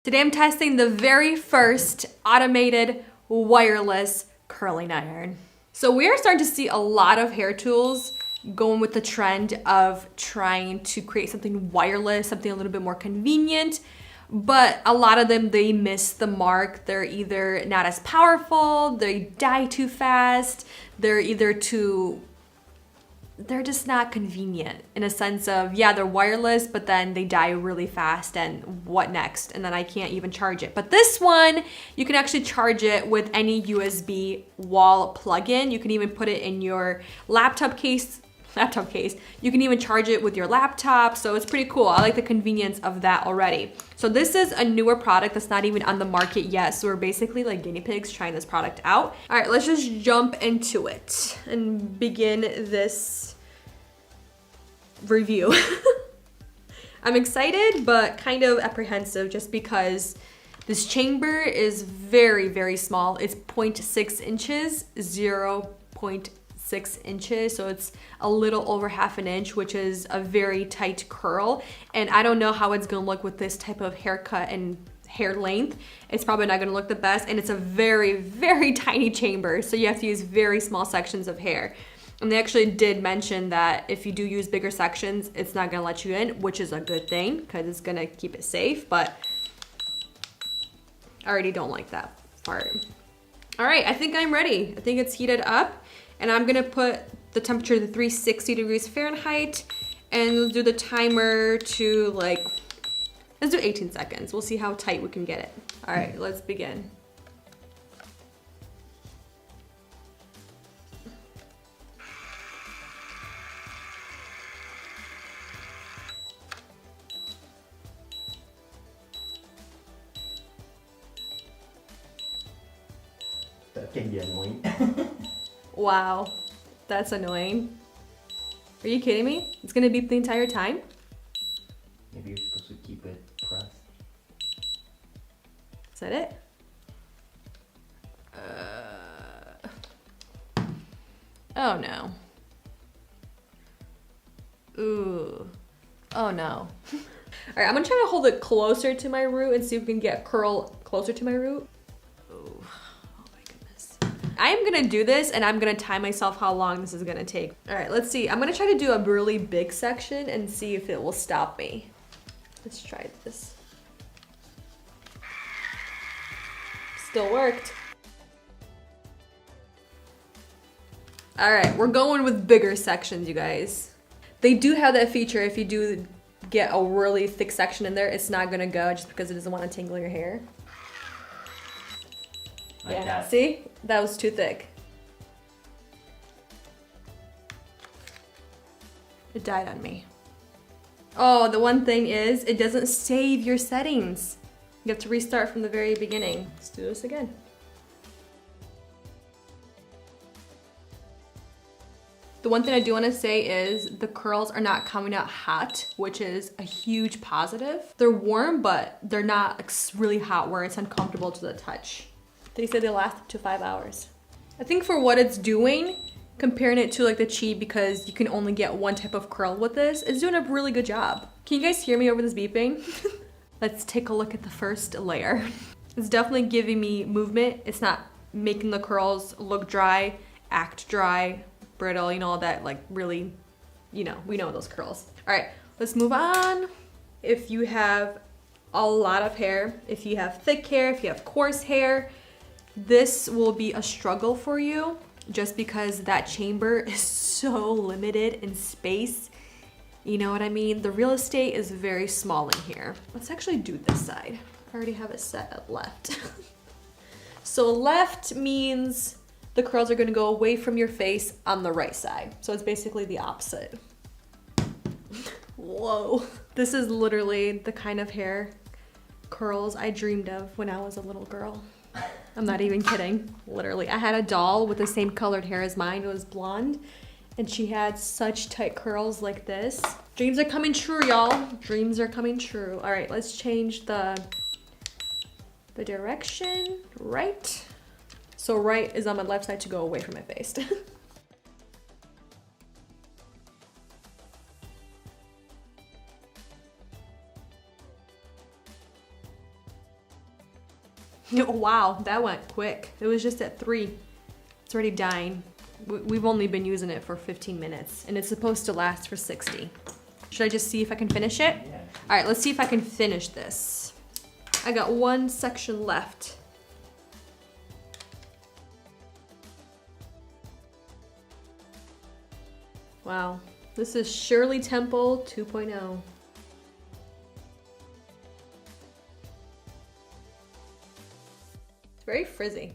Today I'm testing the very first automated wireless curling iron. So we are starting to see a lot of hair tools going with the trend of trying to create something wireless, something a little bit more convenient, but a lot of them, they miss the mark. They're either not as powerful, they die too fast, they're just not convenient in a sense of, yeah, they're wireless, but then they die really fast, and what next? And then I can't even charge it. But this one, you can actually charge it with any USB wall plug-in. You can even put it in your laptop case. You can even charge it with your laptop, so it's pretty cool. I like the convenience of that already. So this is a newer product that's not even on the market yet, so we're basically like guinea pigs trying this product out. All right, let's just jump into it and begin this review. I'm excited, but kind of apprehensive just because this chamber is very, very small. It's 0.6 inches, 0.6 inches, so it's a little over half an inch, which is a very tight curl. And I don't know how it's gonna look with this type of haircut and hair length. It's probably not gonna look the best, and it's a very, very tiny chamber, so you have to use very small sections of hair. And they actually did mention that if you do use bigger sections, it's not gonna let you in, which is a good thing because it's gonna keep it safe, but I already don't like that part. All right, I think I'm ready. I think it's heated up, and I'm gonna put the temperature to 360 degrees Fahrenheit, and we'll do the timer to let's do 18 seconds. We'll see how tight we can get it. All right, let's begin. That can be annoying. Wow, that's annoying. Are you kidding me? It's gonna beep the entire time? Maybe you're supposed to keep it pressed. Is that it? Oh no. Ooh. Oh no. All right, I'm gonna try to hold it closer to my root and see if we can get curl closer to my root. Ooh. Oh my goodness. I am gonna do this, and I'm gonna time myself how long this is gonna take. All right, let's see. I'm gonna try to do a really big section and see if it will stop me. Let's try this. Still worked. All right, we're going with bigger sections, you guys. They do have that feature. If you do get a really thick section in there, it's not gonna go just because it doesn't want to tangle your hair. Like that. See? That was too thick. It died on me. Oh, the one thing is, it doesn't save your settings. You have to restart from the very beginning. Let's do this again. The one thing I do want to say is the curls are not coming out hot, which is a huge positive. They're warm, but they're not really hot where it's uncomfortable to the touch. They said they last up to 5 hours. I think for what it's doing, comparing it to like the Chi, because you can only get one type of curl with this, it's doing a really good job. Can you guys hear me over this beeping? Let's take a look at the first layer. It's definitely giving me movement. It's not making the curls look dry, act dry, brittle, you know, all that like really, you know, we know those curls. All right, let's move on. If you have a lot of hair, if you have thick hair, if you have coarse hair, this will be a struggle for you just because that chamber is so limited in space. You know what I mean? The real estate is very small in here. Let's actually do this side. I already have it set at left. So left means the curls are gonna go away from your face on the right side. So it's basically the opposite. Whoa. This is literally the kind of hair curls I dreamed of when I was a little girl. I'm not even kidding, literally. I had a doll with the same colored hair as mine. It was blonde, and she had such tight curls like this. Dreams are coming true, y'all. Dreams are coming true. All right, let's change the direction, right? So right is on my left side to go away from my face. Wow, that went quick. It was just at 3. It's already dying. We've only been using it for 15 minutes and it's supposed to last for 60. Should I just see if I can finish it? Yeah. All right, let's see if I can finish this. I got one section left. Wow, this is Shirley Temple 2.0. It's very frizzy.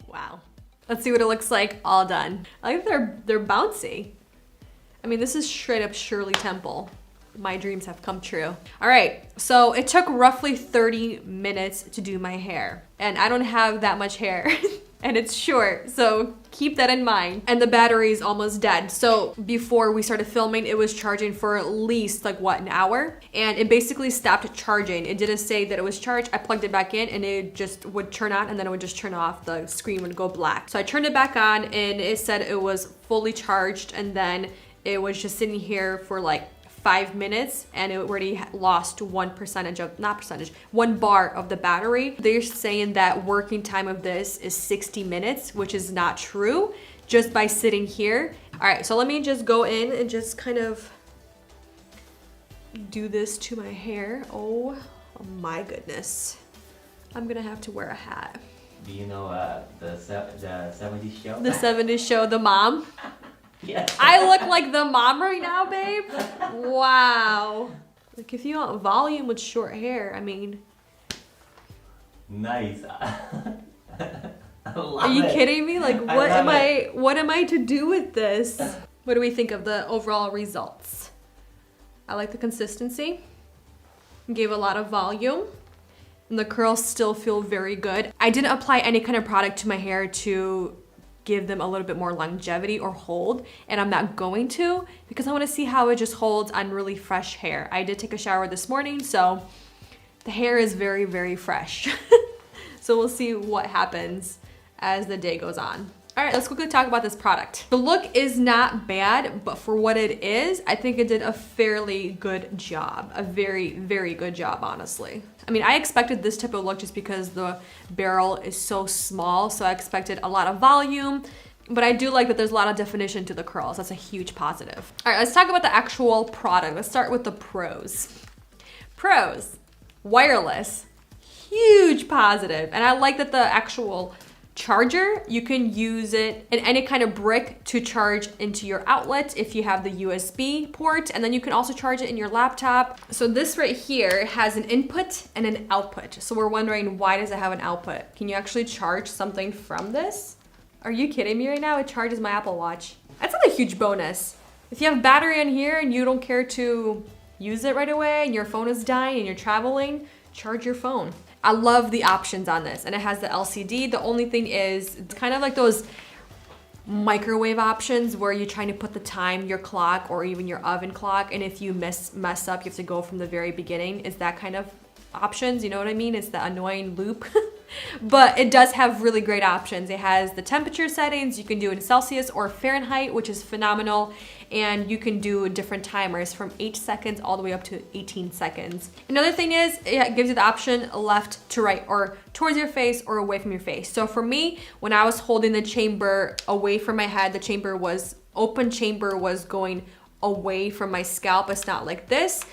Wow. Let's see what it looks like all done. I think they're bouncy. I mean, this is straight up Shirley Temple. My dreams have come true. All right, so it took roughly 30 minutes to do my hair. And I don't have that much hair and it's short, so keep that in mind. And the battery is almost dead. So before we started filming, it was charging for at least like what, an hour? And it basically stopped charging. It didn't say that it was charged. I plugged it back in and it just would turn on and then it would just turn off. The screen would go black. So I turned it back on and it said it was fully charged, and then it was just sitting here for like 5 minutes and it already lost 1 bar of the battery. They're saying that working time of this is 60 minutes, which is not true, just by sitting here. All right, so let me just go in and just kind of do this to my hair. Oh my goodness. I'm gonna have to wear a hat. Do you know the 70s show? The 70s show, The Mom. Yeah. I look like the mom right now, babe. Wow. Like if you want volume with short hair, I mean. Nice. I love Are you it. kidding me? Like I what love what am I to do with this? What do we think of the overall results? I like the consistency. Gave a lot of volume. And the curls still feel very good. I didn't apply any kind of product to my hair to give them a little bit more longevity or hold, and I'm not going to, because I want to see how it just holds on really fresh hair. I did take a shower this morning, so the hair is very, very fresh. So we'll see what happens as the day goes on. All right, let's quickly talk about this product. The look is not bad, but for what it is, I think it did a fairly good job. A very, very good job, honestly. I mean, I expected this type of look just because the barrel is so small, so I expected a lot of volume, but I do like that there's a lot of definition to the curls. That's a huge positive. All right, let's talk about the actual product. Let's start with the pros. Pros, wireless, huge positive. And I like that the actual charger, you can use it in any kind of brick to charge into your outlet if you have the USB port, and then you can also charge it in your laptop. So this right here has an input and an output. So we're wondering, why does it have an output? Can you actually charge something from this? Are you kidding me right now? It charges my Apple Watch. That's not a huge bonus. If you have battery in here and you don't care to use it right away and your phone is dying and you're traveling, charge your phone. I love the options on this, and it has the LCD. The only thing is, it's kind of like those microwave options where you're trying to put the time, your clock, or even your oven clock, and if you mess up, you have to go from the very beginning. It's that kind of options, you know what I mean? It's the annoying loop. But it does have really great options. It has the temperature settings. You can do it in Celsius or Fahrenheit, which is phenomenal. And you can do different timers from 8 seconds all the way up to 18 seconds. Another thing is, it gives you the option left to right, or towards your face or away from your face. So for me, when I was holding the chamber away from my head, the chamber was open, chamber was going away from my scalp. It's not like this.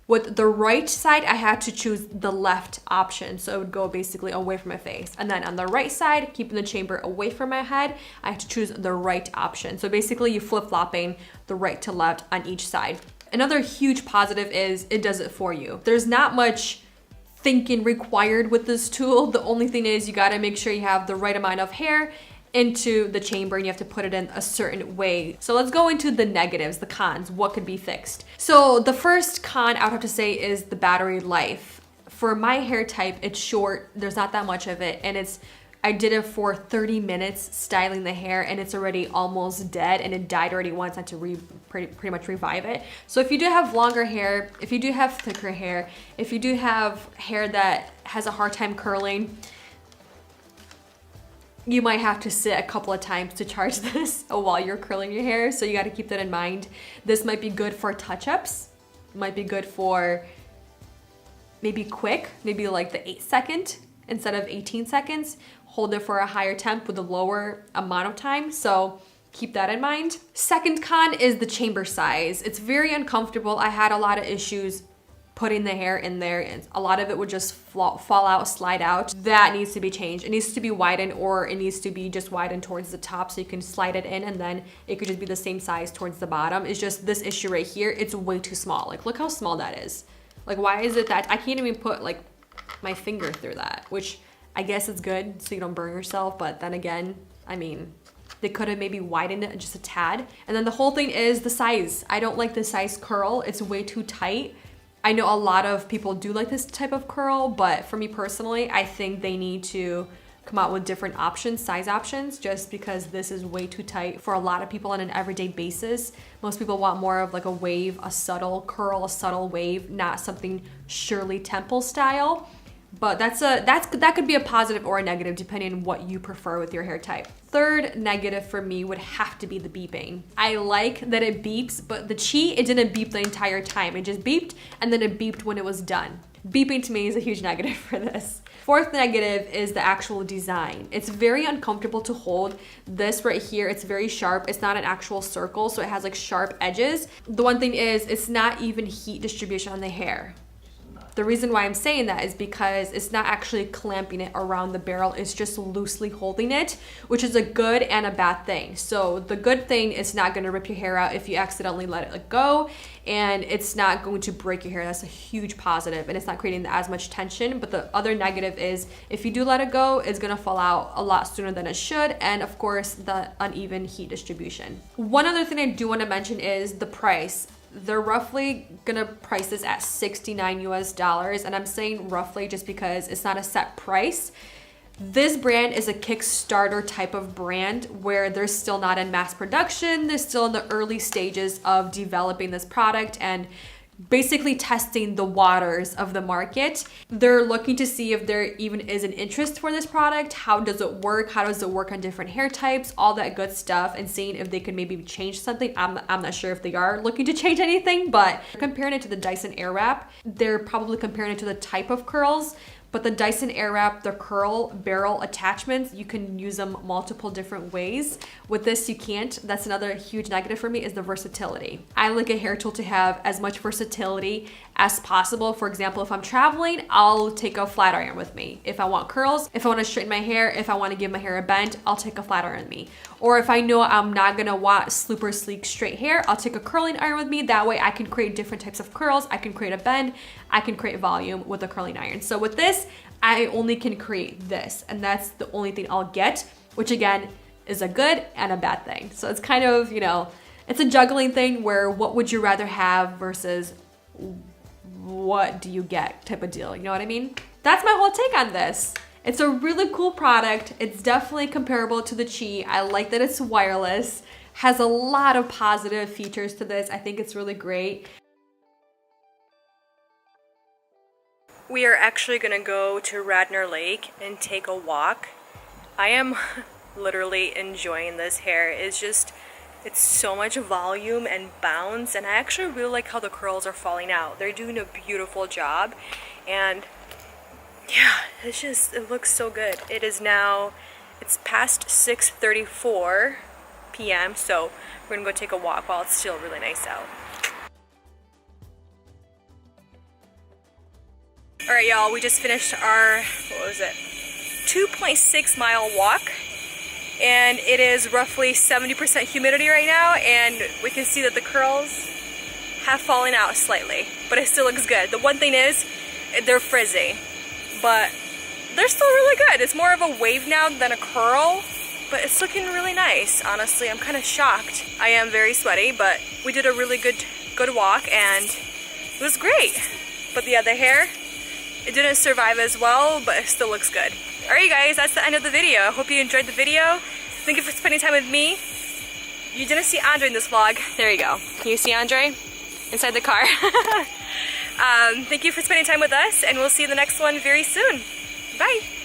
With the right side, I had to choose the left option. So it would go basically away from my face. And then on the right side, keeping the chamber away from my head, I had to choose the right option. So basically you flip-flopping the right to left on each side. Another huge positive is it does it for you. There's not much thinking required with this tool. The only thing is you gotta make sure you have the right amount of hair into the chamber and you have to put it in a certain way. So let's go into the negatives, the cons, what could be fixed. So the first con I would have to say is the battery life. For my hair type, it's short, there's not that much of it, and I did it for 30 minutes styling the hair and it's already almost dead, and it died already once. I had to pretty much revive it. So if you do have longer hair, if you do have thicker hair, if you do have hair that has a hard time curling, you might have to sit a couple of times to charge this while you're curling your hair. So you got to keep that in mind. This might be good for touch-ups. Might be good for maybe quick, maybe like the 8-second instead of 18 seconds. Hold it for a higher temp with a lower amount of time. So keep that in mind. Second con is the chamber size. It's very uncomfortable. I had a lot of issues putting the hair in there, and a lot of it would just fall out, slide out. That needs to be changed. It needs to be widened, or it needs to be just widened towards the top so you can slide it in, and then it could just be the same size towards the bottom. It's just this issue right here. It's way too small. Like, look how small that is. Like, why is it that I can't even put like my finger through that, which I guess is good so you don't burn yourself. But then again, I mean, they could have maybe widened it just a tad. And then the whole thing is the size. I don't like the size curl. It's way too tight. I know a lot of people do like this type of curl, but for me personally, I think they need to come out with different options, size options, just because this is way too tight for a lot of people on an everyday basis. Most people want more of like a wave, a subtle curl, a subtle wave, not something Shirley Temple style. But that could be a positive or a negative depending on what you prefer with your hair type. Third negative for me would have to be the beeping. I like that it beeps, but the Chi, it didn't beep the entire time. It just beeped and then it beeped when it was done. Beeping to me is a huge negative for this. Fourth negative is the actual design. It's very uncomfortable to hold. This right here, it's very sharp. It's not an actual circle, so it has like sharp edges. The one thing is, it's not even heat distribution on the hair. The reason why I'm saying that is because it's not actually clamping it around the barrel, it's just loosely holding it, which is a good and a bad thing. So the good thing is not gonna rip your hair out if you accidentally let it go, and it's not going to break your hair. That's a huge positive, and it's not creating as much tension. But the other negative is if you do let it go, it's gonna fall out a lot sooner than it should, and of course the uneven heat distribution. One other thing I do wanna mention is the price. They're roughly gonna price this at $69 US, and I'm saying roughly just because it's not a set price. This brand is a Kickstarter type of brand where they're still not in mass production. They're still in the early stages of developing this product and basically testing the waters of the market. They're looking to see if there even is an interest for this product. How does it work? How does it work on different hair types? All that good stuff, and seeing if they can maybe change something. I'm not sure if they are looking to change anything, but comparing it to the Dyson Airwrap, they're probably comparing it to the type of curls. But the Dyson Airwrap, the curl barrel attachments, you can use them multiple different ways. With this, you can't. That's another huge negative for me, is the versatility. I like a hair tool to have as much versatility as possible. For example, if I'm traveling, I'll take a flat iron with me. If I want curls, if I want to straighten my hair, if I want to give my hair a bend, I'll take a flat iron with me. Or if I know I'm not gonna want super sleek straight hair, I'll take a curling iron with me. That way I can create different types of curls. I can create a bend. I can create volume with a curling iron. So with this, I only can create this, and that's the only thing I'll get, which again is a good and a bad thing. So it's kind of, you know, it's a juggling thing where what would you rather have versus what do you get type of deal. You know what I mean? That's my whole take on this. It's a really cool product. It's definitely comparable to the Chi. I like that it's wireless, has a lot of positive features to this. I think it's really great. We are actually gonna go to Radnor Lake and take a walk. I am literally enjoying this hair. It's so much volume and bounce, and I actually really like how the curls are falling out. They're doing a beautiful job, and yeah, it looks so good. It's past 6:34 p.m. so we're gonna go take a walk while it's still really nice out. All right, y'all, we just finished our, 2.6 mile walk, and it is roughly 70% humidity right now, and we can see that the curls have fallen out slightly, but it still looks good. The one thing is, they're frizzy, but they're still really good. It's more of a wave now than a curl, but it's looking really nice. Honestly, I'm kind of shocked. I am very sweaty, but we did a really good walk, and it was great. But the other hair, it didn't survive as well, but it still looks good. All right, you guys, that's the end of the video. I hope you enjoyed the video. Thank you for spending time with me. You didn't see Andre in this vlog. There you go. Can you see Andre inside the car? Thank you for spending time with us, and we'll see you in the next one very soon. Bye.